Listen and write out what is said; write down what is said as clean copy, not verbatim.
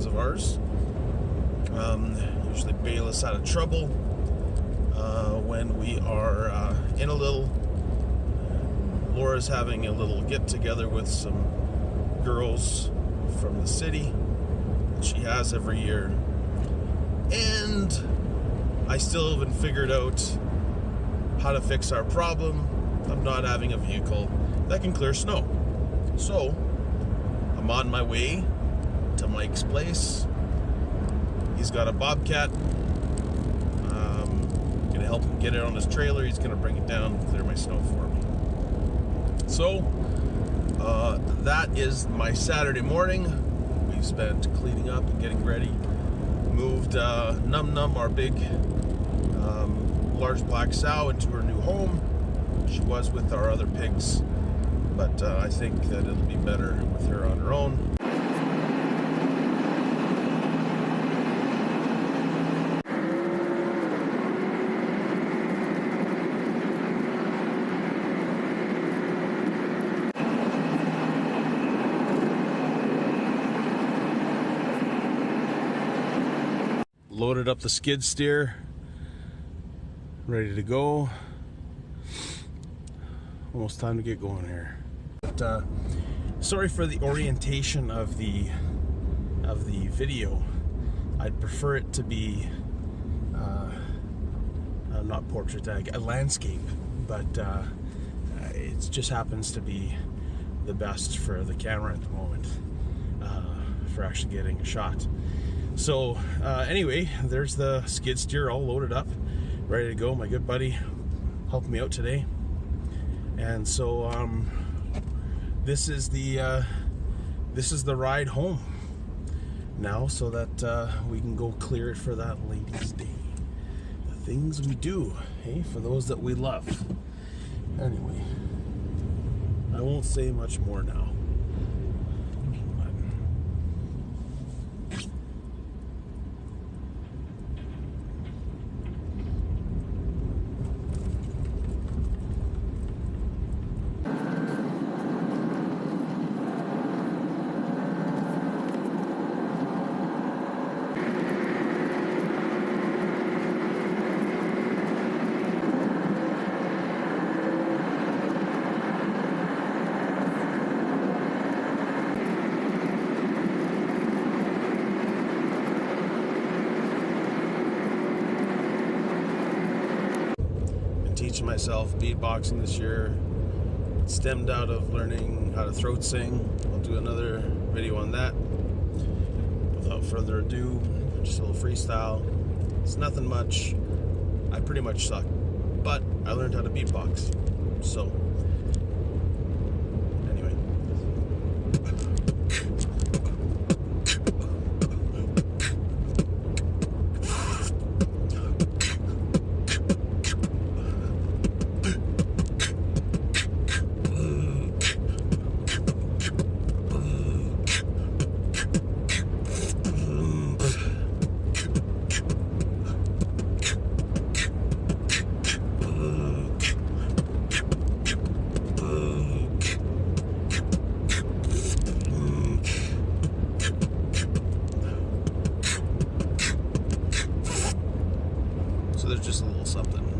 friends of ours. Usually bail us out of trouble when we are in a little. Laura's having a little get-together with some girls from the city that she has every year. And I still haven't figured out how to fix our problem of not having a vehicle that can clear snow. So, I'm on my way to Mike's place. He's got a Bobcat. I'm gonna help him get it on his trailer. He's gonna bring it down and clear my snow for me. So, that is my Saturday morning. We've spent cleaning up and getting ready. Moved Num Num, our big large black sow, into her new home. She was with our other pigs, but I think that it'll be better with her on her own. Loaded up the skid steer, ready to go. Almost time to get going here. But sorry for the orientation of the video. I'd prefer it to be not portrait, a landscape, but it just happens to be the best for the camera at the moment for actually getting a shot. So anyway, there's the skid steer all loaded up, ready to go. My good buddy helped me out today, and so this is the ride home now, so that we can go clear it for that ladies' day. The things we do, hey, for those that we love. Anyway, I won't say much more now. Teaching myself beatboxing this year. It stemmed out of learning how to throat sing. I'll do another video on that. Without further ado, just a little freestyle. It's nothing much. I pretty much suck, but I learned how to beatbox. So anyway. So there's just a little something.